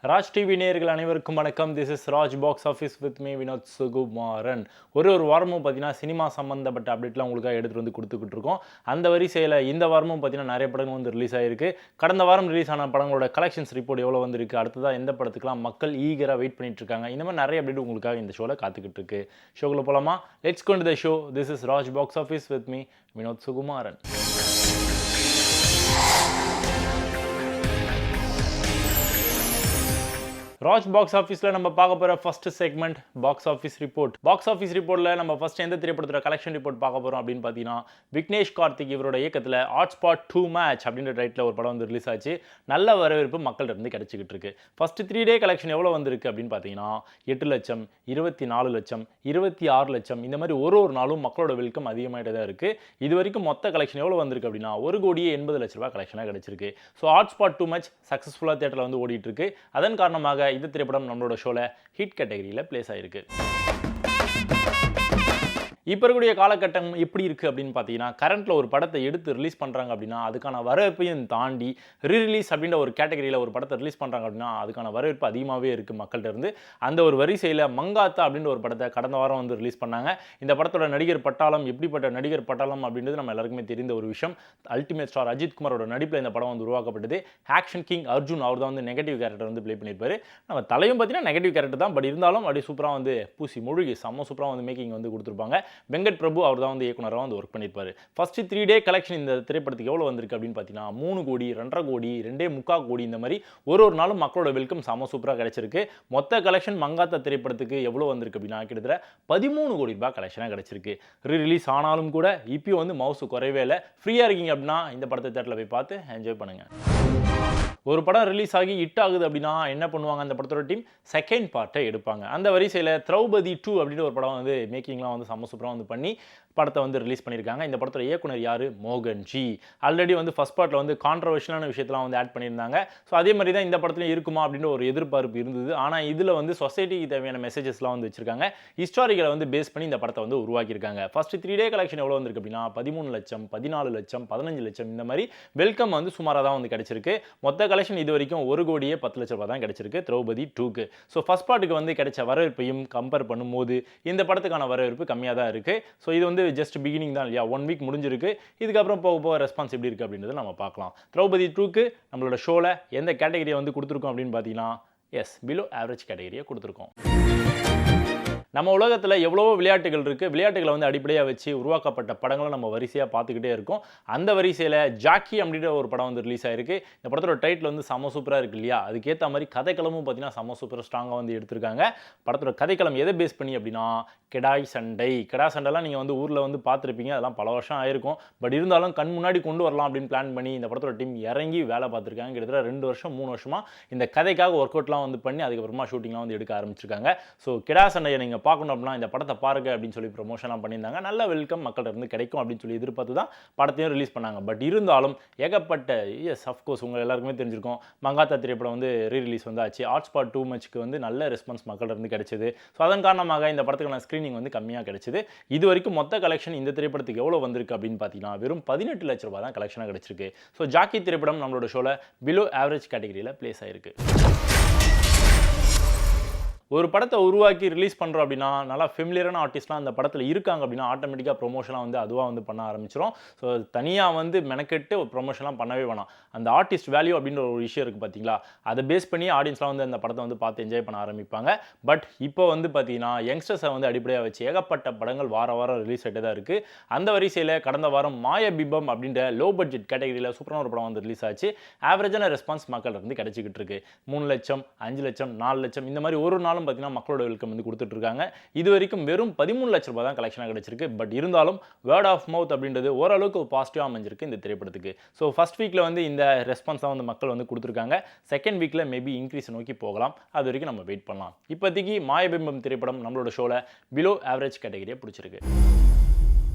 Raj TV நேயர்கள் அனைவருக்கும் வணக்கம். This is Raj box office with me Vinod Sukumaran. ஒரு வாரமும் பார்த்தீங்கன்னா சினிமா சம்மந்தப்பட்ட அப்டேட்லாம் உங்களுக்காக எடுத்துகிட்டு வந்து கொடுத்துக்கிட்டு இருக்கோம். அந்த வரிசையில் இந்த வாரமும் பார்த்தீங்கன்னா நிறைய படங்கள் வந்து ரிலீஸ் ஆகிருக்கு. கடந்த வாரம் ரிலீஸ் ஆன படங்களோட கலெக்ஷன்ஸ் ரிப்போர்ட் எவ்வளோ வந்திருக்கு, அடுத்ததாக எந்த படத்துக்குலாம் மக்கள் ஈகராக வெயிட் பண்ணிட்டு இருக்காங்க, இந்த மாதிரி நிறைய அப்டேட் உங்களுக்காக இந்த ஷோவில் காத்துக்கிட்டு இருக்கு. ஷோக்குள்ள போகலாமா? Let's go to the show. This is Raj box office with me Vinod Sukumaran. Raj box ஆஃபீஸில் நம்ம பார்க்க போகிற first segment box office report. Box office ரிப்போர்ட்டில் நம்ம ஃபர்ஸ்ட் எந்த திரைப்படத்தோட கலெக்ஷன் ரிப்போர்ட் பார்க்க போகிறோம் அப்படின்னு பார்த்தீங்கன்னா, விக்னேஷ் கார்த்திக் இவரோட இயக்கத்தில் ஹாட்ஸ்பாட் 2 மேட்ச் அப்படின்ற டைட்டில் ஒரு படம் வந்து ரிலீஸ் ஆச்சு. நல்ல வரவேற்பு மக்கள்கிட்ட இருந்து கிடைச்சிக்கிட்டு இருக்கு. ஃபர்ஸ்ட் 3 டே கலெக்ஷன் எவ்வளோ வந்திருக்கு அப்படின்னு பார்த்தீங்கன்னா 8 லட்சம், 24 லட்சம், 26 லட்சம், இந்த மாதிரி ஒரு நாளும் மக்களோட வெல்கம் அதிகமாகிட்டே தான் இருக்குது. இது வரைக்கும் மொத்த கலெக்ஷன் எவ்வளோ வந்திருக்கு அப்படின்னா 1,80,00,000 கலெக்ஷனாக கிடைச்சிருக்கு. ஸோ ஹாட்ஸ்பாட் 2 மேட்ச் சக்ஸஸ்ஃபுல்லாக தேட்டரில் வந்து ஓடிட்டு இருக்கு. அதன் காரணமாக இந்த திரைப்படம் நம்மளோட ஷோல ஹிட் கேட்டகரியில் பிளேஸ் ஆயிருக்கு. இப்போ இருக்கக்கூடிய காலகட்டம் எப்படி இருக்குது அப்படின்னு பார்த்தீங்கன்னா, கரண்ட்டில் ஒரு படத்தை எடுத்து ரிலீஸ் பண்ணுறாங்க அப்படின்னா அதுக்கான வரவேற்பையும் தாண்டி ரீரிலீஸ் அப்படின்ற ஒரு கேட்டகரியில் ஒரு படத்தை ரிலீஸ் பண்ணுறாங்க அப்படின்னா அதுக்கான வரவேற்பு அதிகமாகவே இருக்குது மக்கள்கிட்ட இருந்து. அந்த ஒரு வரிசையில் மங்காத்தா அப்படின்ற ஒரு படத்தை கடந்த வாரம் வந்து ரிலீஸ் பண்ணாங்க. இந்த படத்தோட நடிகர் பட்டாளம் எப்படிப்பட்ட நடிகர் பட்டாளம் அப்படின்றது நம்ம எல்லாருக்குமே தெரிந்த ஒரு விஷயம். அல்டிமேட் ஸ்டார் அஜித் குமாரோட நடிப்பில் இந்த படம் வந்து உருவாக்கப்பட்டது. ஆக்ஷன் கிங் அர்ஜுன் அவர் தான் வந்து நெகட்டிவ் கேரக்டர் வந்து ப்ளே பண்ணியிருப்பாரு. நம்ம தலையும் பார்த்தீங்கன்னா நெகட்டிவ் கேரக்டர் தான், பட் இருந்தாலும் அப்படியே சூப்பராக வந்து பூசி முழுகி செம்ம சூப்பராக வந்து மேக்கிங் வந்து கொடுத்துருப்பாங்க. வெங்கட் பிரபு அவர் தான் வந்து இயக்குனராக வந்து ஒர்க் பண்ணியிருப்பாரு. ஃபர்ஸ்ட் 3 டே கலெக்ஷன் இந்த திரைப்படத்துக்கு எவ்வளோ வந்திருக்கு அப்படின்னு பார்த்தீங்கன்னா 3 கோடி, 2.5 கோடி, 2.25 கோடி, இந்த மாதிரி ஒரு நாளும் மக்களோட வெல்கம் செம சூப்பராக கிடைச்சிருக்கு. மொத்த கலெக்ஷன் மங்காத்தா திரைப்படத்துக்கு எவ்வளோ வந்திருக்கு அப்படின்னா கிட்டத்தட்ட 13 கோடி ரூபாய் கலெக்ஷனாக கிடைச்சிருக்கு. ரிலீஸ் ஆனாலும் கூட இப்பயும் வந்து மவுசு குறைவே இல்லை. ஃப்ரீயாக இருக்கீங்க அப்படின்னா இந்த படத்தை தேட்டரில் போய் பார்த்து என்ஜாய் பண்ணுங்க. ஒரு படம் ரிலீஸ் ஆகி ஹிட் ஆகுது அப்படின்னா என்ன பண்ணுவாங்க, அந்த படத்தோட டீம் செகண்ட் பார்ட்டை எடுப்பாங்க. அந்த வரிசையில் திரௌபதி 2 அப்படின்ற ஒரு படம் வந்து மேக்கிங்லாம் வந்து செம்ம சூப்பராக வந்து பண்ணி படத்தை வந்து ரிலீஸ் பண்ணியிருக்காங்க. இந்த படத்தோட இயக்குனர் யார்? மோகன் ஜி. ஆல்ரெடி வந்து ஃபர்ஸ்ட் பார்ட்டில் வந்து கான்ட்ரவர்ஷியலான விஷயத்தெல்லாம் வந்து ஆட் பண்ணியிருந்தாங்க. ஸோ அதே மாதிரி தான் இந்த படத்துலையும் இருக்குமா அப்படின்ற ஒரு எதிர்பார்ப்பு இருந்தது. ஆனால் இதில் வந்து சொசைட்டிக்கு தேவையான மெசேஜஸ்லாம் வந்து வச்சிருக்காங்க. ஹிஸ்டாரிக்கலை வந்து பேஸ் பண்ணி இந்த படத்தை வந்து உருவாக்கியிருக்காங்க. ஃபர்ஸ்ட் 3 டே கலெக்ஷன் எவ்வளோ வந்திருக்கு அப்படின்னா 13 லட்சம், 14 லட்சம், 15 லட்சம், இந்த மாதிரி வெல்கம் வந்து சுமாராக தான் வந்து கிடைச்சிருக்கு. மொத்த கலெக்ஷன் இது வரைக்கும் 1,10,00,000 தான் கிடைச்சிருக்கு திரௌபதி 2க்கு. ஸோ ஃபர்ஸ்ட் பார்ட்டுக்கு வந்து கிடைச்ச வரவேற்பையும் கம்பேர் பண்ணும்போது இந்த படத்துக்கான வரவேற்பு கம்மியாக தான் இருக்கு. ஸோ இது வந்து ஜஸ்ட் பிகினிங் தான் இல்லையா, 1 வீக் முடிஞ்சிருக்கு. இதுக்கப்புறம் போக போக ரெஸ்பான்ஸ் எப்படி இருக்குது அப்படின்றத நம்ம பார்க்கலாம். திரௌபதி 2க்கு நம்மளோட ஷோவில் எந்த கேட்டகரியை வந்து கொடுத்துருக்கோம் அப்படின்னு பார்த்தீங்கன்னா பிலோ ஆவரேஜ் கேட்டகரியை கொடுத்துருக்கோம். நம்ம உலகத்தில் எவ்வளவோ விளையாட்டுகள் இருக்குது. விளையாட்டுகளை வந்து அடிப்படையாக வச்சு உருவாக்கப்பட்ட படங்களை நம்ம வரிசையாக பார்த்துக்கிட்டே இருக்கோம். அந்த வரிசையில் ஜாக்கி அப்படின்ற ஒரு படம் வந்து ரிலீஸ் ஆயிருக்கு. இந்த படத்தோட டைட்டில் வந்து செம சூப்பராக இருக்கு இல்லையா, அதுக்கேற்ற மாதிரி கதைக்களமும் பார்த்தீங்கன்னா செம சூப்பர் ஸ்ட்ராங்காக வந்து எடுத்திருக்காங்க. படத்தோட கதைக்களம் எதை பேஸ் பண்ணி அப்படின்னா கெடாய் சண்டை. கெடா சண்டைலாம் நீங்கள் வந்து ஊரில் வந்து பார்த்துருப்பீங்க, அதெல்லாம் பல வருஷம் ஆயிருக்கும். பட் இருந்தாலும் கண் முன்னாடி கொண்டு வரலாம் அப்படின்னு பிளான் பண்ணி இந்த படத்தோட டீம் இறங்கி வேலை பார்த்துருக்காங்க. கிட்டத்தட்ட 2 வருஷம் 3 வருஷமாக இந்த கதைக்காக ஒர்க் அவுட்லாம் வந்து பண்ணி அதுக்கப்புறமா ஷூட்டிங்லாம் வந்து எடுக்க ஆரம்பிச்சிருக்காங்க. ஸோ கெடா சண்டையை நீங்கள் பார்க்கணும் அப்படின்னா இந்த படத்தை பாருங்க அப்படின்னு சொல்லி ப்ரொமோஷன்லாம் பண்ணியிருந்தாங்க. நல்ல வெல்கம் மக்கள்கிட்ட இருந்து கிடைக்கும் அப்படின்னு சொல்லி எதிர்பார்த்து தான் படத்தையும் ரிலீஸ் பண்ணாங்க. பட் இருந்தாலும் ஏகப்பட்ட அஃப்கோர்ஸ் உங்கள் எல்லாருக்குமே தெரிஞ்சிருக்கும், மங்காத்தா திரைப்படம் வந்து ரீரிலீஸ் வந்து ஆச்சு. ஹாட்ஸ்பாட் 2 மேட்ச்க்கு வந்து நல்ல ரெஸ்பான்ஸ் மக்கள்கிட்ட இருந்து கிடைச்சது. ஸோ அதன் காரணமாக இந்த படத்துக்கான ஸ்க்ரீனிங் வந்து கம்மியாக கிடைச்சது. இது வரைக்கும் மொத்த கலெக்ஷன் இந்த திரைப்படத்துக்கு எவ்வளோ வந்திருக்கு அப்படின்னு பார்த்தீங்கன்னா வெறும் 18 லட்ச ரூபாய் தான் கலெக்ஷனாக கிடைச்சிருக்கு. ஸோ ஜாக்கி திரைப்படம் நம்மளோட ஷோவில் பிலோ ஆவரேஜ் கேட்டகரியில் பிளேஸ் ஆயிருக்கு. ஒரு படத்தை உருவாக்கி ரிலீஸ் பண்ணுறோம் அப்படின்னா நல்லா ஃபெமிலியரான ஆர்டிஸ்ட்லாம் அந்த படத்தில் இருக்காங்க அப்படின்னா ஆட்டோமேட்டிக்காக ப்ரொமோஷன்லாம் வந்து அதுவாக வந்து பண்ண ஆரம்பிச்சிடும். ஸோ தனியாக வந்து மெனக்கெட்டு ஒரு ப்ரொமோஷன்லாம் பண்ணவே வேணாம். அந்த ஆர்டிஸ்ட் வேல்யூ அப்படின்ற ஒரு விஷயம் இருக்குது பார்த்தீங்களா, அதை பேஸ் பண்ணி ஆடியன்ஸ்லாம் வந்து அந்த படத்தை வந்து பார்த்து என்ஜாய் பண்ண ஆரம்பிப்பாங்க. பட் இப்போ வந்து பார்த்தீங்கன்னா யங்ஸ்டர்ஸை வந்து அடிப்படையாக வச்சு ஏகப்பட்ட படங்கள் வாரம் ரிலீஸ் ஆகிட்டே தான் இருக்குது. அந்த வரிசையில் கடந்த வாரம் மாயபிம்பம் அப்படின்ற லோ பட்ஜெட் கேட்டகரியில் சூப்பரான ஒரு படம் வந்து ரிலீஸ் ஆச்சு. ஆவரேஜான ரெஸ்பான்ஸ் மக்கள் இருந்து கிடைச்சிக்கிட்டு இருக்கு. 3 லட்சம், 5 லட்சம், 4 லட்சம், இந்த மாதிரி ஒரு நாளும் பார்த்தீங்கன்னா மக்களோட வெல்கம் வந்து கொடுத்துட்டு இருக்காங்க. இது வரைக்கும் வெறும் 13 லட்ச ரூபாய் தான் கலெக்ஷனாக கிடைச்சிருக்கு. பட் இருந்தாலும் வேர்ட் ஆஃப் மவுத் அப்படின்றது ஓரளவுக்கு பாசிட்டிவாக அமைஞ்சிருக்கு இந்த திரைப்படத்துக்கு. ஸோ ஃபர்ஸ்ட் வீக்கில் வந்து இந்த ரெஸ்பான்ஸ் தான் வந்து மக்கள் வந்து கொடுத்துருக்காங்க. செகண்ட் வீக்கில் மேபி இன்க்ரீஸ் நோக்கி போகலாம். அது வரைக்கும் நம்ம வெயிட் பண்ணலாம். இப்போதைக்கு மாயபிம்பம் திரைப்படம் நம்மளோட ஷோவில் பிலோ ஆவரேஜ் கேட்டகரியை பிடிச்சிருக்கு.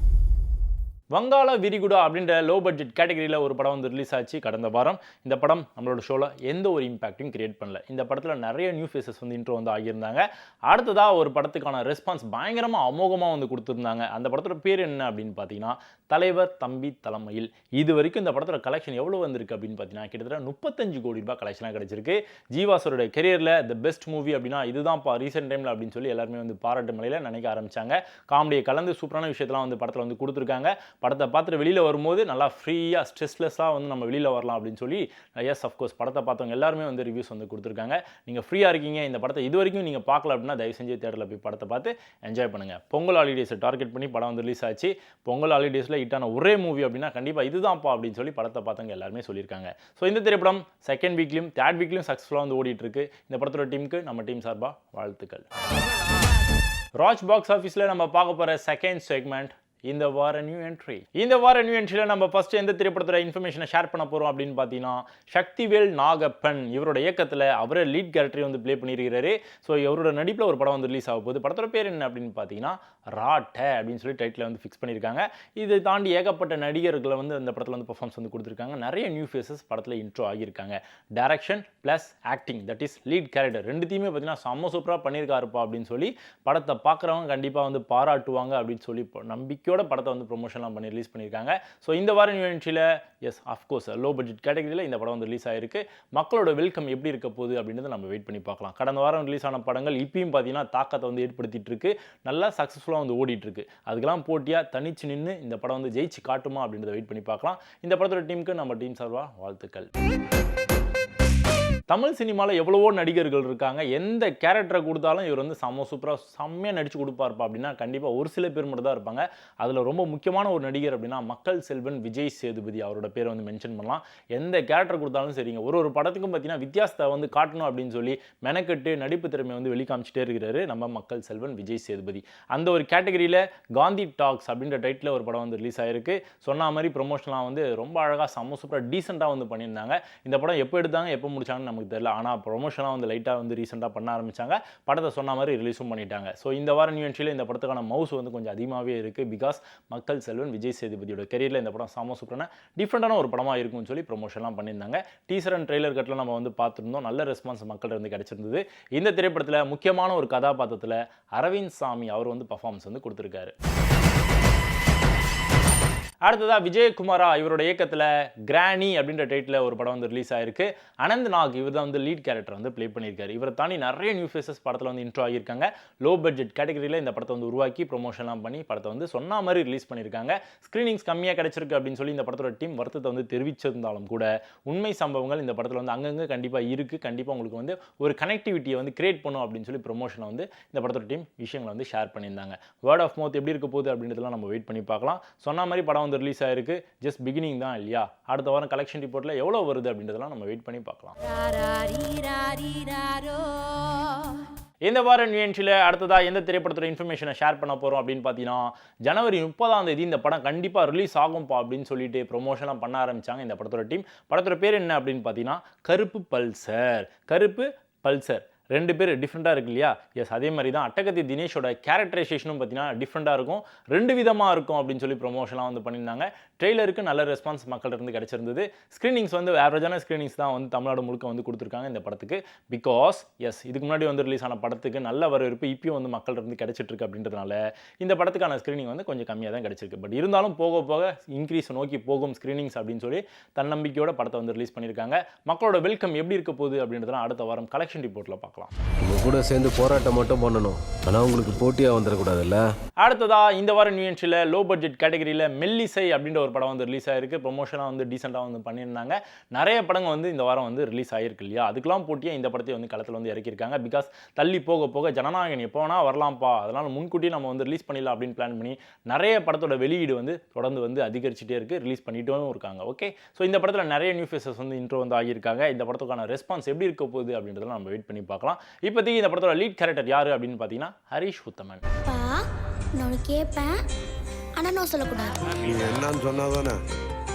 வங்காள விரிகுடா அப்படின்ற லோ பட்ஜெட் கேட்டகரியில் ஒரு படம் வந்து ரிலீஸ் ஆச்சு கடந்த வாரம். இந்த படம் நம்மளோட ஷோவில் எந்த ஒரு இம்பாக்ட்டையும் கிரியேட் பண்ணல. இந்த படத்தில் நிறைய நியூ ஃபேஸஸ் வந்து இன்ட்ரோ வந்து ஆகியிருந்தாங்க. அடுத்ததாக ஒரு படத்துக்கான ரெஸ்பான்ஸ் பயங்கரமாக அமோகமாக வந்து கொடுத்துருந்தாங்க. அந்த படத்தோட பேர் என்ன அப்படின்னு பார்த்தீங்கன்னா தலைவர் தம்பி தலைமையில். இது வரைக்கும் இந்த படத்தோட கலெக்ஷன் எவ்வளோ வந்திருக்கு அப்படின்னு பார்த்தீங்கன்னா கிட்டத்தட்ட 35 கோடி ரூபாய் கலெக்ஷனாக கிடைச்சிருக்கு. ஜீவாசோட கெரியரில் த பெஸ்ட் மூவி அப்படின்னா இதுதான்ப்பா ரீசெண்ட் டைமில் அப்படின்னு சொல்லி எல்லாருமே வந்து பாராட்டு மலையில் நினைக்க ஆரம்பிச்சாங்க. காமெடியை கலந்து சூப்பரான விஷயத்தெல்லாம் வந்து படத்தில் வந்து கொடுத்துருக்காங்க. படத்தை பார்த்துட்டு வெளியில் வரும்போது நல்லா ஃப்ரீயாக ஸ்ட்ரெஸ்லெஸ்ஸாக வந்து நம்ம வெளியில் வரலாம் அப்படின்னு சொல்லி எஸ் அஃப்கோர்ஸ் படத்தை பார்த்தவங்க எல்லாருமே வந்து ரிவ்யூஸ் வந்து கொடுத்துருக்காங்க. நீங்கள் ஃப்ரீயாக இருக்கீங்க, இந்த படத்தை இது வரைக்கும் நீங்கள் பார்க்கல அப்படின்னா தயவு செஞ்சு தேட்டரில் போய் படத்தை பார்த்து என்ஜாய் பண்ணுங்கள். பொங்கல் ஹாலிடேஸை டார்கெட் பண்ணி படம் வந்து ரிலீஸ் ஆச்சு. பொங்கல் ஹாலிடேஸில் ஹிட்டான ஒரே மூவி அப்படின்னா கண்டிப்பாக இதுதான்ப்பா அப்படின்னு சொல்லி படத்தை பார்த்தவங்க எல்லாருமே சொல்லியிருக்காங்க. ஸோ இந்த திரைப்படம் செகண்ட் வீக்லையும் தேர்ட் வீக்லையும் சக்ஸஸ்ஃபுல்லாக வந்து ஓடிட்டு இருக்கு. இந்த படத்தோட டீமுக்கு நம்ம டீம் சார்பாக வாழ்த்துக்கள். ராஜ் பாக்ஸ் ஆஃபீஸில் நம்ம பார்க்க போகிற செகண்ட் செக்மெண்ட் இந்த வார நியூ என்ட்ரியில் நம்ம ஃபர்ஸ்ட் எந்த திரைப்படத்தோட இன்ஃபர்மேஷனை ஷேர் பண்ண போகிறோம் அப்படின்னு பார்த்தீங்கன்னா சக்திவேல் நாகப்பன் இவரோட இயக்கத்தில் அவரை லீட் கேரக்டரை வந்து ப்ளே பண்ணியிருக்கிறாரு. ஸோ இவரோட நடிப்பில் ஒரு படம் வந்து ரிலீஸ் ஆக போகுது. படத்தோட பேர் என்ன அப்படின்னு பார்த்தீங்கன்னா ராட்டை அப்படின்னு சொல்லி டைட்டில் வந்து ஃபிக்ஸ் பண்ணியிருக்காங்க. இதை தாண்டி ஏகப்பட்ட நடிகர்களை வந்து அந்த படத்தில் வந்து பர்ஃபார்மன்ஸ் வந்து கொடுத்துருக்காங்க. நிறைய நியூ ஃபேஸஸ் படத்தில் இன்ட்ரோ ஆகியிருக்காங்க. Direction plus acting that is lead character ரெண்டுத்தையுமே பார்த்தீங்கன்னா செம்ம சூப்பராக பண்ணியிருக்காருப்பா அப்படின்னு சொல்லி படத்தை பார்க்குறவங்க கண்டிப்பாக வந்து பாராட்டுவாங்க அப்படின்னு சொல்லி நம்பிக்கையோட படத்தை வந்து ப்ரொமோஷன்லாம் பண்ணி ரிலீஸ் பண்ணியிருக்காங்க. ஸோ இந்த வார நியூ என்ட்ரியில் எஸ் அஃப்கோர்ஸ் லோ பட்ஜெட் கேட்டகரியில் இந்த படம் வந்து ரிலீஸ் ஆகிருக்கு. மக்களோட வெல்கம் எப்படி இருக்க போகுது அப்படின்றத நம்ம வெயிட் பண்ணி பார்க்கலாம். கடந்த வாரம் ரிலீஸ் ஆன படங்கள் இப்பயும் பார்த்தீங்கன்னா தாக்கத்தை வந்து ஏற்படுத்திட்டு இருக்கு. நல்லா சக்ஸஸ்ஃபுல்லாக வந்து ஓடிட்டு இருக்கு. அதுக்கெல்லாம் போட்டியாக தனிச்சு நின்று இந்த படம் வந்து ஜெயிச்சு காட்டுமா அப்படின்றத வெயிட் பண்ணி பார்க்கலாம். இந்த படத்தோட டீமுக்கு நம்ம டீம் சார்பாக வாழ்த்துக்கள். தமிழ் சினிமாவில் எவ்வளவோ நடிகர்கள் இருக்காங்க. எந்த கேரக்டரை கொடுத்தாலும் இவர் வந்து செம்மையாக நடிச்சு கொடுப்பார்ப்பா அப்படின்னா கண்டிப்பாக ஒரு சில பேர் மட்டும் தான் இருப்பாங்க. அதில் ரொம்ப முக்கியமான ஒரு நடிகர் அப்படின்னா மக்கள் செல்வன் விஜய் சேதுபதி அவரோட பேரை வந்து மென்ஷன் பண்ணலாம். எந்த கேரக்டர் கொடுத்தாலும் சரிங்க, ஒரு படத்துக்கும் பார்த்தீங்கன்னா வித்தியாசத்தை வந்து காட்டணும் அப்படின்னு சொல்லி மெனக்கெட்டு நடிப்பு திறமையை வந்து வெளிக்காமிச்சிட்டே இருக்கிறாரு நம்ம மக்கள் செல்வன் விஜய் சேதுபதி. அந்த ஒரு கேட்டகரியில் காந்தி டாக்ஸ் அப்படின்ற டைட்டில் ஒரு படம் வந்து ரிலீஸ் ஆயிருக்கு. சொன்ன மாதிரி ப்ரொமோஷன்லாம் வந்து ரொம்ப அழகாக செம்ம சூப்பராக டீசெண்டாக வந்து பண்ணியிருந்தாங்க. இந்த படம் எப்போ எடுத்தாங்க எப்போ முடிச்சாங்கன்னு நமக்கு தெரியல. ஆனால் ப்ரொமோஷனாக வந்து லைட்டாக வந்து ரீசெண்டாக பண்ண ஆரம்பிச்சாங்க. படத்தை சொன்ன மாதிரி ரிலீஸும் பண்ணிட்டாங்க. ஸோ இந்த வார நியூ என்ட்ரியில் இந்த படத்துக்கான மவுஸ் வந்து கொஞ்சம் அதிகமாகவே இருக்குது. பிகாஸ் மக்கள் செல்வன் விஜய் சேதுபதியோட கெரியரில் இந்த படம் செம்ம சூப்பரான டிஃப்ரெண்டான ஒரு படமாக இருக்கும்னு சொல்லி ப்ரொமோஷன்லாம் பண்ணியிருந்தாங்க. டீசர் அண்ட் ட்ரெய்லர் கட்டில் நம்ம வந்து பார்த்துருந்தோம். நல்ல ரெஸ்பான்ஸ் மக்கள் வந்து கிடைச்சிருந்தது. இந்த திரைப்படத்தில் முக்கியமான ஒரு கதாபாத்திரத்தில் அரவிந்த் சாமி அவர் வந்து பர்ஃபார்மன்ஸ் வந்து கொடுத்துருக்காரு. அடுத்ததாக விஜயகுமாரா இவரோட இயக்கத்தில் கிராணி அப்படின்ற டைட்டில் ஒரு படம் வந்து ரிலீஸ் ஆயிருக்கு. அனந்த் நாக் இவர் தான் வந்து லீட் கேரக்டர் வந்து ப்ளே பண்ணியிருக்காரு. இவரை தாண்டி நிறைய நியூ ஃபேஸஸ் படத்தில் வந்து இன்ட்ரோ ஆகியிருக்காங்க. லோ பட்ஜெட் கேட்டகரியில் இந்த படத்தை வந்து உருவாக்கி ப்ரொமோஷன்லாம் பண்ணி படத்தை வந்து சொன்ன மாதிரி ரிலீஸ் பண்ணியிருக்காங்க. ஸ்க்ரீனிங்ஸ் கம்மியாக கிடைச்சிருக்கு அப்படின்னு சொல்லி இந்த படத்தோட டீம் வருத்தத்தை வந்து தெரிவிச்சிருந்தாலும் கூட உண்மை சம்பவங்கள் இந்த படத்தில் வந்து அங்கங்கே கண்டிப்பாக இருக்குது. கண்டிப்பாக உங்களுக்கு வந்து ஒரு கனெக்டிவிட்டியை வந்து கிரியேட் பண்ணும் அப்படின்னு சொல்லி ப்ரொமோஷனை வந்து இந்த படத்தோட டீம் விஷயங்களை வந்து ஷேர் பண்ணியிருந்தாங்க. வேர்ட் ஆஃப் மவுத் எப்படி இருக்க போகுது அப்படின்றதெல்லாம் நம்ம வெயிட் பண்ணி பார்க்கலாம். சொன்ன மாதிரி படம் வந்து ரிலீஸ் ஆயிருக்கு. ஜஸ்ட் பிகினிங் தான் இல்லையா? அடுத்த வாரம் கலெக்ஷன் ரிப்போர்ட்ல எவ்வளவு வருது அப்படின்றதெல்லாம் நம்ம வெயிட் பண்ணி பார்க்கலாம். இந்த வார நியூ என்ட்ரியில் அடுத்ததாக எந்த திரைப்படத்தோட இன்ஃபர்மேஷனை ஷேர் பண்ண போகிறோம் அப்படின்னு பார்த்தீங்கன்னா ஜனவரி 30 இந்த படம் கண்டிப்பாக ரிலீஸ் ஆகும்பா அப்படின்னு சொல்லிட்டு ப்ரொமோஷன்லாம் பண்ண ஆரம்பிச்சாங்க இந்த படத்தோட டீம். படத்தோட பேர் என்ன அப்படின்னு பார்த்தீங்கன்னா கருப்பு பல்சர். ரெண்டு பேர் டிஃப்ரெண்ட்டாக இருக்கு இல்லையா? எஸ் அதே மாதிரி தான் அட்டகத்தி தினேஷோட கேரக்டரைசேஷனும் பார்த்தீங்கன்னா டிஃப்ரெண்ட்டாக இருக்கும், ரெண்டு விதமாக இருக்கும் அப்படின்னு சொல்லி ப்ரொமோஷன்லாம் வந்து பண்ணியிருந்தாங்க. ட்ரெய்லருக்கு நல்ல ரெஸ்பான்ஸ் மக்கள்கிட்ட கிடைச்சிருந்தது. ஸ்க்ரீனிங்ஸ் வந்து ஆவரேஜான ஸ்க்ரீனிங்ஸ் தான் வந்து தமிழ்நாடு முழுக்க வந்து கொடுத்துருக்காங்க இந்த படத்துக்கு. பிகாஸ் எஸ் இதுக்கு முன்னாடி வந்து ரிலீஸ் ஆன படத்துக்கு நல்ல வரவேற்பு இப்பயும் வந்து மக்கள்கிட்ட கிடைச்சிட்ருக்கு அப்படின்றதுனால இந்த படத்துக்கான ஸ்க்ரீனிங் வந்து கொஞ்சம் கம்மியாக தான் கிடைச்சிருக்கு. பட் இருந்தாலும் போக போக இன்க்ரீஸ் நோக்கி போகும் ஸ்க்ரீனிங்ஸ் அப்படின்னு சொல்லி தன்னம்பிக்கையோட படத்தை வந்து ரிலீஸ் பண்ணியிருக்காங்க. மக்களோட வெல்கம் எப்படி இருக்க போகுது அப்படின்றதுலாம் அடுத்த வாரம் கலெக்ஷன் ரிப்போர்ட்டில் பார்க்கலாம். உங்க கூட சேர்ந்து போராட்டம் மட்டும் பண்ணணும், ஆனால் உங்களுக்கு போட்டியாக வந்துடக்கூடாதுல்ல. அடுத்ததா இந்த வாரம் நியூ என்ட்ரியில் லோ பட்ஜெட் கேட்டகரியில் மெல்லிசை அப்படின்ற ஒரு படம் வந்து ரிலீஸ் ஆயிருக்கு. ப்ரொமோஷனாக வந்து டீசெண்டாக வந்து பண்ணியிருந்தாங்க. நிறைய படங்கள் வந்து இந்த வாரம் வந்து ரிலீஸ் ஆகிருக்கு இல்லையா? அதுக்கெல்லாம் போட்டியாக இந்த படத்தை வந்து களத்தில் வந்து இறக்கியிருக்காங்க. பிகாஸ் தள்ளி போக போக ஜனநாயகன் எப்போ வேணால் வரலாம்ப்பா, அதனால் முன்கூட்டியே நம்ம வந்து ரிலீஸ் பண்ணிடலாம் அப்படின்னு பிளான் பண்ணி நிறைய படத்தோட வெளியீடு வந்து தொடர்ந்து வந்து அதிகரிச்சுட்டே இருக்குது, ரிலீஸ் பண்ணிட்டும் இருக்காங்க. ஓகே, ஸோ இந்த படத்தில் நிறைய நியூ ஃபேஸஸ் வந்து இன்ட்ரோ வந்து ஆகியிருக்காங்க. இந்த படத்துக்கான ரெஸ்பான்ஸ் எப்படி இருக்க போகுது அப்படின்றதெல்லாம் நம்ம வெயிட் பண்ணி பார்க்கலாம். இப்போதைக்கு இந்த படத்தோட லீட் கேரக்டர் யாரு அப்படின்னு பார்த்தீங்கன்னா ஹரிஷ் உத்தமன். நான் கேட்பேன், ஆனால் நான் சொல்லக்கூடாது. நீ என்னன்னு சொன்னா தானே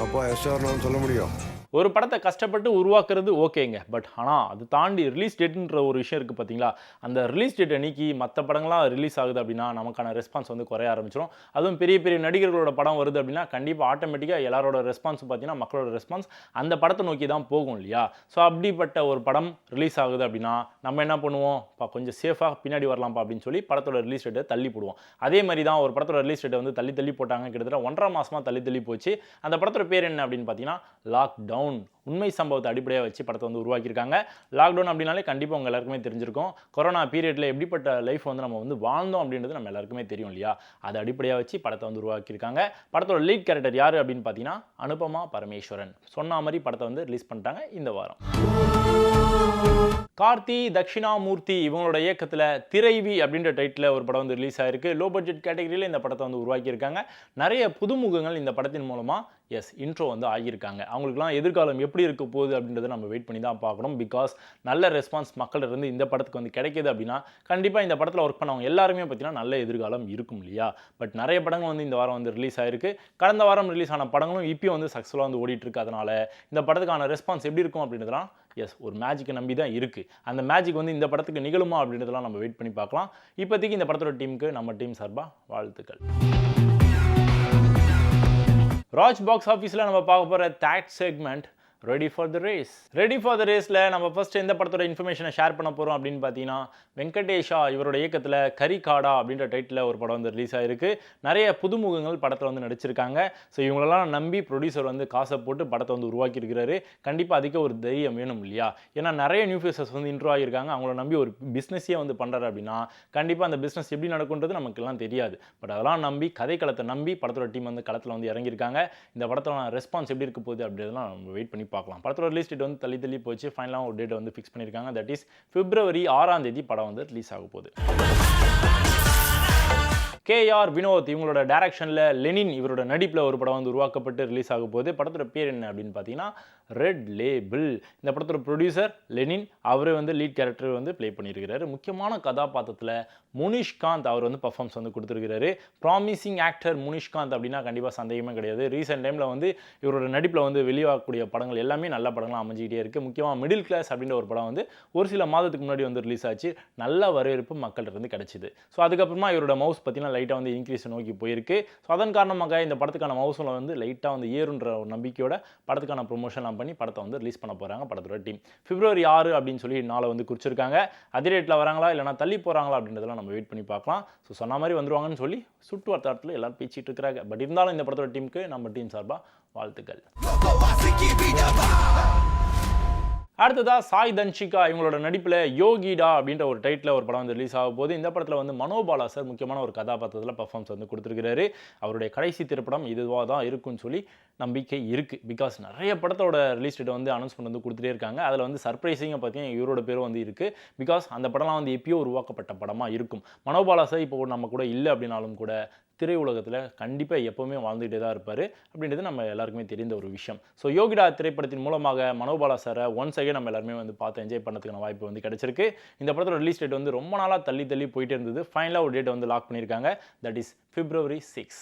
அப்பா எஸ்ஆர்னு சொல்ல முடியும். ஒரு படத்தை கஷ்டப்பட்டு உருவாக்குறது ஓகேங்க, பட் ஆனால் அது தாண்டி ரிலீஸ் டேட்டுன்ற ஒரு விஷயம் இருக்குது பார்த்தீங்களா, அந்த ரிலீஸ் டேட் அன்னைக்கு மற்ற படங்களாம் ரிலீஸ் ஆகுது அப்படின்னா நமக்கான ரெஸ்பான்ஸ் வந்து குறைய ஆரம்பிச்சிடும். அதுவும் பெரிய பெரிய நடிகர்களோட படம் வருது அப்படின்னா கண்டிப்பாக ஆட்டோமேட்டிக்காக எல்லாரோட ரெஸ்பான்ஸ் பார்த்தீங்கன்னா மக்களோட ரெஸ்பான்ஸ் அந்த படத்தை நோக்கி தான் போகும் இல்லையா. ஸோ அப்படிப்பட்ட ஒரு படம் ரிலீஸ் ஆகுது அப்படின்னா நம்ம என்ன பண்ணுவோம், கொஞ்சம் சேஃபாக பின்னாடி வரலாம்ப்பா அப்படின்னு சொல்லி படத்தோட ரிலீஸ் டேட்டை தள்ளி போடுவோம். அதே மாதிரி தான் ஒரு படத்தோட ரிலீஸ் டேட்டை வந்து தள்ளி தள்ளி போட்டாங்க. கிட்டத்தட்ட 1.5 மாசமாக தள்ளி போச்சு. அந்த படத்தோட பேர் என்ன அப்படின்னு பார்த்தீங்கன்னா லாக்டவுன். உண்மை சம்பவத்தை அடிப்படையாக வச்சு படத்தை வந்து உருவாக்கியிருக்காங்க. லாக்டவுன் அப்படின்னாலே கண்டிப்பாக உங்கள் எல்லாருக்குமே தெரிஞ்சிருக்கும். கொரோனா பீரியடில் எப்படிப்பட்ட லைஃப் வந்து நம்ம வந்து வாழ்ந்தோம் அப்படின்றது நம்ம எல்லாருக்குமே தெரியும் இல்லையா. அதை அடிப்படையாக வச்சு படத்தை வந்து உருவாக்கியிருக்காங்க. படத்தோட லீட் கேரக்டர் யார் அப்படின்னு பார்த்தீங்கன்னா அனுபமா பரமேஸ்வரன். சொன்ன மாதிரி படத்தை வந்து ரிலீஸ் பண்ணிட்டாங்க இந்த வாரம். கார்த்தி, தக்ஷிணாமூர்த்தி இவங்களோட இயக்கத்தில் திரைவி அப்படின்ற டைட்டில் ஒரு படம் வந்து ரிலீஸ் ஆயிருக்கு. லோ பட்ஜெட் கேட்டகரியில் இந்த படத்தை வந்து உருவாக்கியிருக்காங்க. நிறைய புதுமுகங்கள் இந்த படத்தின் மூலமாக இன்ட்ரோ வந்து ஆகியிருக்காங்க. அவங்களுக்குலாம் எதிர்காலம் எப்படி இருக்க போகுது அப்படின்றத நம்ம வெயிட் பண்ணி தான் பார்க்கணும். பிகாஸ் நல்ல ரெஸ்பான்ஸ் மக்களிருந்து இந்த படத்துக்கு வந்து கிடைக்கிது அப்படின்னா கண்டிப்பாக இந்த படத்தில் ஒர்க் பண்ணவங்க எல்லாருமே பார்த்தீங்கன்னா நல்ல எதிர்காலம் இருக்கும் இல்லையா. பட் நிறைய படங்கள் வந்து இந்த வாரம் வந்து ரிலீஸ் ஆயிருக்கு. கடந்த வாரம் ரிலீஸ் ஆன படங்களும் இப்பயும் வந்து சக்ஸஸ்ஃபுல்லாக வந்து ஓடிட்டு இருக்கு. அதனால இந்த படத்துக்கான ரெஸ்பான்ஸ் எப்படி இருக்கும் அப்படின்றதுலாம் ஒரு மேஜிக்கை நம்பி தான் இருக்குது. அந்த மேஜிக் வந்து இந்த படத்துக்கு நிகழுமா அப்படின்றதெல்லாம் நம்ம வெயிட் பண்ணி பார்க்கலாம். இப்போதைக்கு இந்த படத்தோட டீமுக்கு நம்ம டீம் சார்பாக வாழ்த்துக்கள். ராஜ் பாக்ஸ் ஆஃபீஸில் நம்ம பார்க்க போகிற that segment ready for the race. Ready for the ரேஸில் நம்ம ஃபர்ஸ்ட் எந்த படத்தோட இன்ஃபர்மேஷனை ஷேர் பண்ண போகிறோம் அப்படின்னு பார்த்தீங்கன்னா வெங்கடேஷா இவரோட இயக்கத்தில் கரிகாடா அப்படின்ற டைட்டில் ஒரு படம் வந்து ரிலீஸ் ஆகிருக்கு. நிறைய புதுமுகங்கள் படத்தில் வந்து நடிச்சிருக்காங்க. ஸோ இவங்களெல்லாம் நம்பி ப்ரொடியூசர் வந்து காசை போட்டு படத்தை வந்து உருவாக்கியிருக்கிறாரு. கண்டிப்பாக அதுக்கு ஒரு தைரியம் வேணும் இல்லையா. ஏன்னா நிறைய நியூ ஃபேஸஸ் வந்து இன்ட்ரோ ஆகியிருக்காங்க. அவங்கள நம்பி ஒரு பிஸ்னஸே வந்து பண்ணுறாரு அப்படின்னா கண்டிப்பாக அந்த பிஸ்னஸ் எப்படி நடக்குன்றது நமக்குலாம் தெரியாது. பட் அதெல்லாம் நம்பி கதைக்களத்தை நம்பி படத்தோட டீம் வந்து களத்தில் வந்து இறங்கியிருக்காங்க. இந்த படத்தோட ரெஸ்பான்ஸ் எப்படி இருக்க போகுது அப்படின்றதெல்லாம் நம்ம வெயிட் பண்ணி பார்க்கலாம். படத்தோட ரிலீஸ் டேட் வந்து தள்ளி போச்சு. ஃபைனலாக ஒரு டேட் வந்து ஃபிக்ஸ் பண்ணியிருக்காங்க. தட் இஸ் February 6 படம் வந்து ரிலீஸ் ஆக போகுது. KR வினோத் இவங்களோட டைரக்ஷனில் லெனின் இவரோட நடிப்பில் ஒரு படம் வந்து உருவாக்கப்பட்டு ரிலீஸ் ஆக போகுது. படத்தோட பேர் என்ன அப்படின்னு பார்த்தீங்கன்னா ரெட் லேபிள். இந்த படத்தோட ப்ரொடியூசர் லெனின் அவரே வந்து லீட் கேரக்டர் வந்து ப்ளே பண்ணியிருக்கிறாரு. முக்கியமான கதாபாத்திரத்தில் முனிஷ்காந்த் அவர் வந்து பர்ஃபார்மன்ஸ் வந்து கொடுத்துருக்கிறாரு. ப்ராமிசிங் ஆக்டர் முனிஷ்காந்த் அப்படின்னா கண்டிப்பாக சந்தேகமே கிடையாது. ரீசெண்ட் டைமில் வந்து இவரோட நடிப்பில் வந்து வெளியாகக்கூடிய படங்கள் எல்லாமே நல்ல படங்களாக அமைஞ்சிக்கிட்டே இருக்குது. முக்கியமாக மிடில் கிளாஸ் அப்படின்ற ஒரு படம் வந்து ஒரு சில மாதத்துக்கு முன்னாடி வந்து ரிலீஸ் ஆச்சு. நல்ல வரவேற்பு மக்கள்கிட்ட இருந்து கிடைச்சிது. ஸோ அதுக்கப்புறமா இவரோட மவுஸ் பார்த்தீங்கன்னா லைட்டாக வந்து இன்க்ரீஸ் நோக்கி போயிருக்கு. ஸோ அதன் காரணமாக இந்த படத்துக்கான மவுஸில் வந்து லைட்டாக வந்து ஏறுன்ற ஒரு நம்பிக்கையோட படத்துக்கான ப்ரொமோஷன்லாம் பண்ணி படத்தை வந்து ரிலீஸ் பண்ண போகிறாங்க படத்தோட டீம். February 6 அப்படின்னு சொல்லி நாளை வந்து குறிச்சிருக்காங்க. அதே ரேட்டில் வராங்களா இல்லைனா தள்ளி போகிறாங்களா அப்படின்றதெல்லாம் நம்ம வெயிட் பண்ணி பார்க்கலாம். ஸோ சொன்ன மாதிரி வந்துருவாங்கன்னு சொல்லி சுட்டு வட்டாரத்தில் எல்லாரும் பேசிட்டு இருக்கிறாங்க. பட் இருந்தாலும் இந்த படத்தோட டீமுக்கு நம்ம டீம் சார்பாக வாழ்த்துக்கள். அடுத்ததா சாய் தன்ஷிகா இவங்களோட நடிப்பில் யோகிடா அப்படின்ற ஒரு டைட்டில் ஒரு படம் வந்து ரிலீஸ் ஆக போகுது. இந்த படத்தில் வந்து மனோபாலா சார் முக்கியமான ஒரு கதாபாத்திரத்தில் பர்ஃபார்மன்ஸ் வந்து கொடுத்துருக்கிறாரு. அவருடைய கடைசி திரைப்படம் இதுவாக தான் இருக்குன்னு சொல்லி நம்பிக்கை இருக்குது. பிகாஸ் நிறைய படத்தோட ரிலீஸ் டேட் வந்து அனௌன்ஸ்மெண்ட் வந்து கொடுத்துட்டே இருக்காங்க. அதில் வந்து சர்ப்ரைசிங்காக பார்த்தீங்கன்னா இவரோட பேரும் வந்து இருக்குது. பிகாஸ் அந்த படம்லாம் வந்து எப்பயோ உருவாக்கப்பட்ட படமாக இருக்கும். மனோபாலா சார் இப்போ நம்ம கூட இல்லை அப்படின்னாலும் கூட திரையுலகத்தில் கண்டிப்பாக எப்போவுமே வாழ்ந்துகிட்டே தான் இருப்பார் அப்படின்றது நம்ம எல்லாருக்குமே தெரிந்த ஒரு விஷயம். ஸோ யோகிடா திரைப்படத்தின் மூலமாக மனோபாலா சாரை ஒன்ஸ் அகைன் நம்ம எல்லாருமே வந்து பார்த்து என்ஜாய் பண்ணதுக்கான வாய்ப்பு வந்து கிடைச்சிருக்கு. இந்த படத்தோட ரிலீஸ் டேட் வந்து ரொம்ப நாளாக தள்ளி போயிட்டே இருந்தது. ஃபைனலாக ஒரு டேட் வந்து லாக் பண்ணியிருக்காங்க. That is February 6.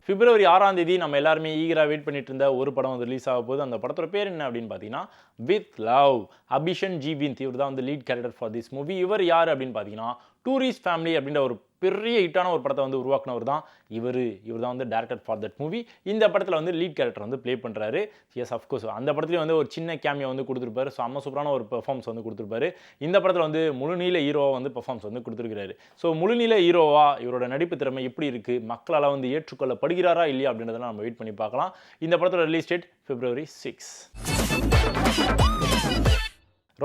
February 6 நம்ம எல்லாருமே ஈகராக வெயிட் பண்ணிட்டு இருந்த ஒரு படம் வந்து ரிலீஸ் ஆக போகுது. அந்த படத்தோட பேர் என்ன அப்படின்னு பார்த்தீங்கன்னா வித் லவ். அபிஷன் ஜீவிந்த் இவர் தான் வந்து lead character for this movie. இவர் யார் அப்படின்னு பார்த்தீங்கன்னா டூரிஸ்ட் ஃபேமிலி அப்படின்ற ஒரு பெரிய ஹிட்டான ஒரு படத்தை வந்து உருவாக்குனவர் தான் இவர் தான் வந்து டைரக்டர் ஃபார் தட் மூவி. இந்த படத்தில் வந்து லீட் கேரக்டர் வந்து ப்ளே பண்ணுறாரு. அஃப்கோர்ஸ் அந்த படத்துலேயும் வந்து ஒரு சின்ன கேமியோ வந்து கொடுத்துருப்பாரு. ஸோ அம்மா சூப்பரான ஒரு பெர்ஃபார்மன்ஸ் வந்து கொடுத்துருப்பாரு. இந்த படத்தில் வந்து முழுநீள ஹீரோவாக வந்து பெர்ஃபார்மன்ஸ் வந்து கொடுத்துருக்காரு. ஸோ முழுநீள ஹீரோவா இவரோட நடிப்பு திறமை எப்படி இருக்குது, மக்களால் வந்து ஏற்றுக்கொள்ளப்படுகிறாரா இல்லையா அப்படின்றதெல்லாம் நம்ம வெயிட் பண்ணி பார்க்கலாம். இந்த படத்தோட release date February 6.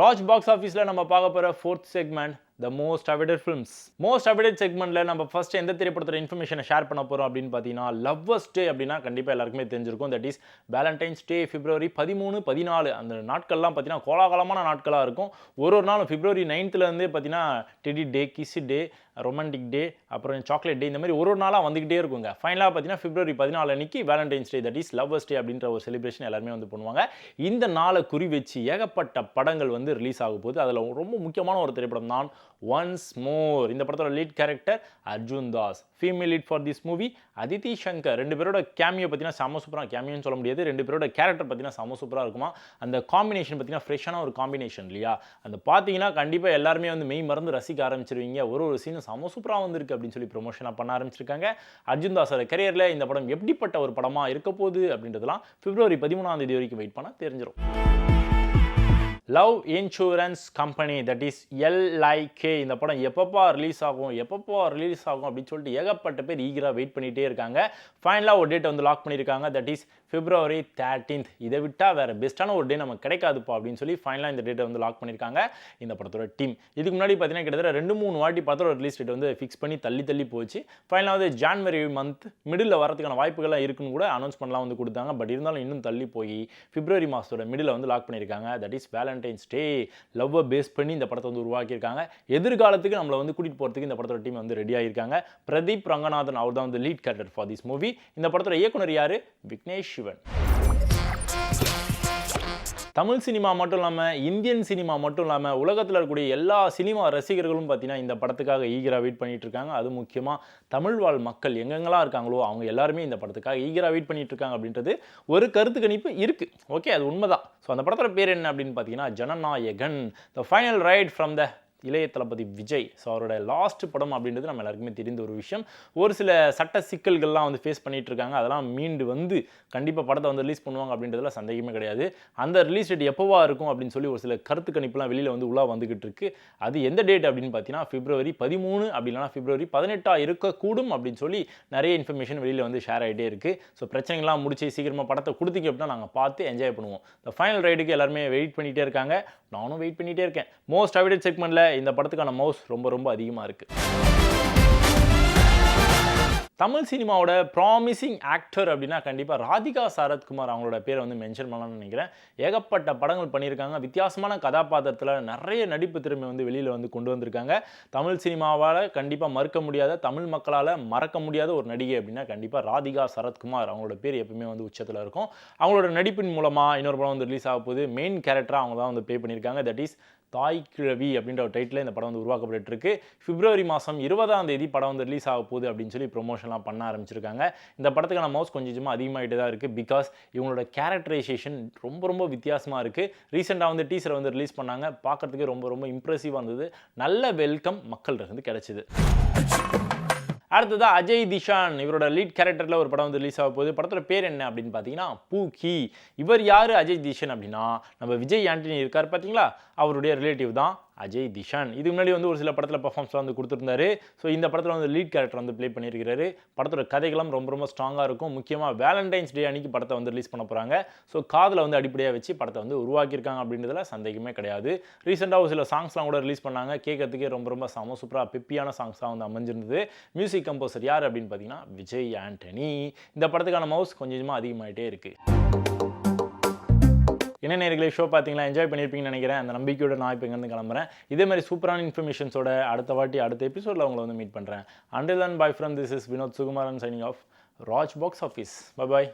Raj box ஆஃபீஸில் நம்ம பார்க்க போகிற fourth segment the most awaited films. Most awaited செக்மெண்ட்டில் நம்ம ஃபர்ஸ்ட் எந்த திரைப்படத்தோட இன்ஃபர்மேஷனை ஷேர் பண்ண போகிறோம் அப்படின்னு பார்த்தீங்கன்னா லவ்வர்ஸ் டே அப்படின்னா கண்டிப்பாக எல்லாருக்குமே தெரிஞ்சிருக்கும். That is Valentine's day February 13, 14 அந்த நாட்கள்லாம் பார்த்தீங்கன்னா கோலாகலமான நாட்களாக இருக்கும். ஒரு நாளும் February 9 பார்த்தீங்கன்னா teddy day, kiss day, romantic day, அப்புறம் சாக்லேட் டே, இந்த மாதிரி ஒரு நாளாக வந்துக்கிட்டே இருக்குங்க. ஃபைனலாக பார்த்தீங்கன்னா February 14 அன்னைக்கு Valentine's day that is lovers day அப்படின்ற ஒரு செலிப்ரேஷன் எல்லாருமே வந்து பண்ணுவாங்க. இந்த நாளை குறி வச்சு ஏகப்பட்ட படங்கள் வந்து ரிலீஸ் ஆக போகுது. அதில் ரொம்ப முக்கியமான ஒரு திரைப்படம் தான் ஒன்ஸ் மோர். இந்த படத்தோட lead character Arjun Das. Female lead for this movie Aditi Shankar. ரெண்டு பேரோட கேமியோ பார்த்தீங்கன்னா செம சூப்பராக, கேமியோன்னு சொல்ல முடியாது, ரெண்டு பேரோட கேரக்டர் பார்த்தீங்கன்னா செம சூப்பராக இருக்குமா. அந்த காம்பினேஷன் பார்த்தீங்கன்னா ஃப்ரெஷ்ஷான ஒரு காம்பினேஷன் இல்லையா. அந்த பார்த்தீங்கன்னா கண்டிப்பாக எல்லாருமே வந்து மெய் மறந்து ரசிக்க ஆரம்பிச்சிருவீங்க. ஒரு சீனும் செம சூப்பராக வந்திருக்கு அப்படின்னு சொல்லி ப்ரொமோஷனாக பண்ண ஆரம்பிச்சிருக்காங்க. அர்ஜுன் தாஸோட கரியரில் இந்த படம் எப்படிப்பட்ட ஒரு படமாக இருக்க போகுது அப்படின்றதுலாம் பிப்ரவரி 13ஆம் தேதி வரைக்கும் வெயிட் பண்ணால் தெரிஞ்சிடும். Love insurance company, that is LIK. இந்த படம் எப்பப்பா ரிலீஸ் ஆகும் அப்படின்னு சொல்லிட்டு ஏகப்பட்ட பேர் ஈகராக வெயிட் பண்ணிகிட்டே இருக்காங்க. ஃபைனலாக ஒரு டேட் வந்து லாக் பண்ணியிருக்காங்க, தட் இஸ் February 13th. இதை விட்டால் வேறு பெஸ்ட்டான ஒரு டே நமக்கு கிடைக்காதுப்பா அப்படின்னு சொல்லி ஃபைனலாக இந்த டேட்டை வந்து லாக் பண்ணியிருக்காங்க இந்த படத்தோட டீம். இதுக்கு முன்னாடி பார்த்தீங்கன்னா கிட்டத்தட்ட 2-3 வாட்டி படத்தோட ரிலீஸ் டேட் வந்து ஃபிக்ஸ் பண்ணி தள்ளி போச்சு. ஃபைனலாக வந்து ஜான்வரி மந்த் மிடில் வரதுக்கான வாய்ப்புகள்லாம் இருக்குன்னு கூட அனௌன்ஸ்மெண்ட்லாம் வந்து கொடுத்தாங்க. பட் இருந்தாலும் இன்னும் தள்ளி போய் பிப்ரவரி மாதத்தோட மிடில் வந்து லாக் பண்ணியிருக்காங்க. தட் இஸ் வேலண்டைன்ஸ் டே. லவ்வை பேஸ் பண்ணி இந்த படத்தை வந்து உருவாக்கியிருக்காங்க. எதிர்காலத்துக்கு நம்மளை வந்து கூட்டிகிட்டு போகிறதுக்கு இந்த படத்தோட டீம் வந்து ரெடி ஆகியிருக்காங்க. பிரதீப் ரங்கநாதன் அவர் தான் வந்து lead character for this movie. இந்த படத்தோட இயக்குனர் யார்? விக்னேஷ் சிவன். தமிழ் சினிமா மட்டும் இல்லாமல் இந்தியன் சினிமா மட்டும் இல்லாமல் உலகத்தில் இருக்கக்கூடிய எல்லா சினிமா ரசிகர்களும் பார்த்தீங்கன்னா இந்த படத்துக்காக ஈகராக வெயிட் பண்ணிட்டு இருக்காங்க. அது முக்கியமாக தமிழ் வாழ் மக்கள் எங்கெங்கெல்லாம் இருக்காங்களோ அவங்க எல்லாருமே இந்த படத்துக்காக ஈகராக வெயிட் பண்ணிட்டு இருக்காங்க அப்படின்றது ஒரு கருத்து கணிப்பு இருக்குது. ஓகே, அது உண்மைதான். ஸோ அந்த படத்தோட பேர் என்ன அப்படின்னு பார்த்தீங்கன்னா Jananayagan, the final right from the Ilaiya Thalapathy Vijay. So அவரோட லாஸ்ட் படம் அப்படின்றது நம்ம எல்லாருக்குமே தெரிந்த ஒரு விஷயம். ஒரு சில சட்ட சிக்கல்கள்லாம் வந்து ஃபேஸ் பண்ணிட்டு இருக்காங்க. அதெல்லாம் மீண்டு வந்து கண்டிப்பாக படத்தை வந்து ரிலீஸ் பண்ணுவாங்க அப்படின்றதுல சந்தேகமே கிடையாது. அந்த ரிலீஸ் டேட் எப்போவா இருக்கும் அப்படின்னு சொல்லி ஒரு சில கருத்து கணிப்புலாம் வெளியில் வந்து உலா வந்துகிட்டு இருக்கு. அது எந்த டேட் அப்படின்னு பார்த்தீங்கன்னா February 13 அப்படி இல்லைனா February 18 இருக்கக்கூடும் அப்படின்னு சொல்லி நிறைய இன்ஃபர்மேஷன் வெளியில் வந்து ஷேர் ஆகிட்டே இருக்கு. ஸோ பிரச்சனைகள்லாம் முடிச்சு சீக்கிரமாக படத்தை கொடுத்தீங்க அப்படின்னா நாங்கள் பார்த்து என்ஜாய் பண்ணுவோம். இந்த ஃபைனல் ரைடுக்கு எல்லாருமே வெயிட் பண்ணிகிட்டே இருக்காங்க. நானும் வெயிட் பண்ணிகிட்டே இருக்கேன். மோஸ்ட் அவைடட் செக்மெண்ட்டில் இந்த படத்துக்கான மவுஸ் ரொம்ப அதிகமாக இருக்குது. தமிழ் சினிமாவோட ப்ராமிசிங் ஆக்டர் அப்படின்னா கண்டிப்பாக ராதிகா சரத்குமார் அவங்களோட பேரை வந்து மென்ஷன் பண்ணலாம்னு நினைக்கிறேன். ஏகப்பட்ட படங்கள் பண்ணியிருக்காங்க. வித்தியாசமான கதாபாத்திரத்தில் நிறைய நடிப்பு திறமை வந்து வெளியில் வந்து கொண்டு வந்திருக்காங்க. தமிழ் சினிமாவால் கண்டிப்பாக மறுக்க முடியாத, தமிழ் மக்களால் மறக்க முடியாத ஒரு நடிகை அப்படின்னா கண்டிப்பாக ராதிகா சரத்குமார் அவங்களோட பேர் எப்பவுமே வந்து உச்சத்தில் இருக்கும். அவங்களோட நடிப்பின் மூலமாக இன்னொரு படம் வந்து ரிலீஸ் ஆக போகுது. மெயின் கேரக்டராக அவங்க தான் வந்து ப்ளே பண்ணியிருக்காங்க. தட் இஸ் தாய் கிழவி அப்படின்ற ஒரு டைட்டில் இந்த படம் வந்து உருவாக்கப்பட்டு இருக்கு. பிப்ரவரி மாதம் 20ஆம் தேதி படம் வந்து ரிலீஸ் ஆக போகுது அப்படின்னு சொல்லி ப்ரொமோஷன்லாம் பண்ண ஆரம்பிச்சிருக்காங்க. இந்த படத்துக்கான மவுஸ் கொஞ்சம் அதிகமாகிட்டு தான் இருக்குது. பிகாஸ் இவங்களோட கேரக்டரைசேஷன் ரொம்ப வித்தியாசமாக இருக்குது. ரீசெண்டாக வந்து டீசரை வந்து ரிலீஸ் பண்ணாங்க. பார்க்கறதுக்கு ரொம்ப இம்ப்ரெசிவாக இருந்தது. நல்ல வெல்கம் மக்கள்கிட்ட இருந்து கிடைச்சிது. அடுத்ததாக அஜய் திஷான், இவரோட லீட் கேரக்டரில் ஒரு படம் வந்து ரிலீஸ் ஆக போகுது. படத்தோட பேர் என்ன அப்படின்னு பார்த்தீங்கன்னா பூக்கி. இவர் யார் அஜய் திஷான் அப்படின்னா நம்ம விஜய் ஆண்டனி இருக்கார் பார்த்தீங்களா, அவருடைய ரிலேட்டிவ் தான் அஜய் திஷான். இதுக்கு முன்னாடி வந்து ஒரு சில படத்தில் பர்ஃபார்மன்ஸ்லாம் வந்து கொடுத்துருந்தாரு. ஸோ இந்த படத்தில் வந்து லீட் கேரக்டர் வந்து ப்ளே பண்ணியிருக்கிறாரு. படத்தோட கதைகளும் ரொம்ப ஸ்ட்ராங்காக இருக்கும். முக்கியமாக வேலண்டைன்ஸ் டே அன்னைக்கு படத்தை வந்து ரிலீஸ் பண்ண போகிறாங்க. ஸோ காதில் வந்து அடிப்படையாக வச்சு படத்தை வந்து உருவாக்கியிருக்காங்க அப்படின்றதுல சந்தேகமே கிடையாது. ரீசெண்டாக ஒரு சில சாங்ஸ்லாம் கூட ரிலீஸ் பண்ணாங்க. கேட்கறதுக்கே ரொம்ப செம சூப்பராக பெப்பியான சாங்ஸ்லாம் வந்து அமைஞ்சிருந்தது. மியூசிக் கம்போசர் யார் அப்படின்னு பார்த்தீங்கன்னா விஜய் ஆண்டனி. இந்த படத்துக்கான மவுஸ் கொஞ்சமாக அதிகமாகிட்டே இருக்குது. என்ன நேயர்களே, ஷோ பார்த்தீங்களா, என்ஜாய் பண்ணியிருப்பீங்கன்னு நினைக்கிறேன். அந்த நம்பிக்கையோட நான் இப்போ இங்கேருந்து கிளம்புறேன். இதே மாதிரி சூப்பரான இன்ஃபர்மேஷன்ஸோட அடுத்த எபிசோடில் உங்களை வந்து மீட் பண்ணுறேன். Until then, bye from this is Vinod Sukumaran signing off. Raj Box Office. Bye bye.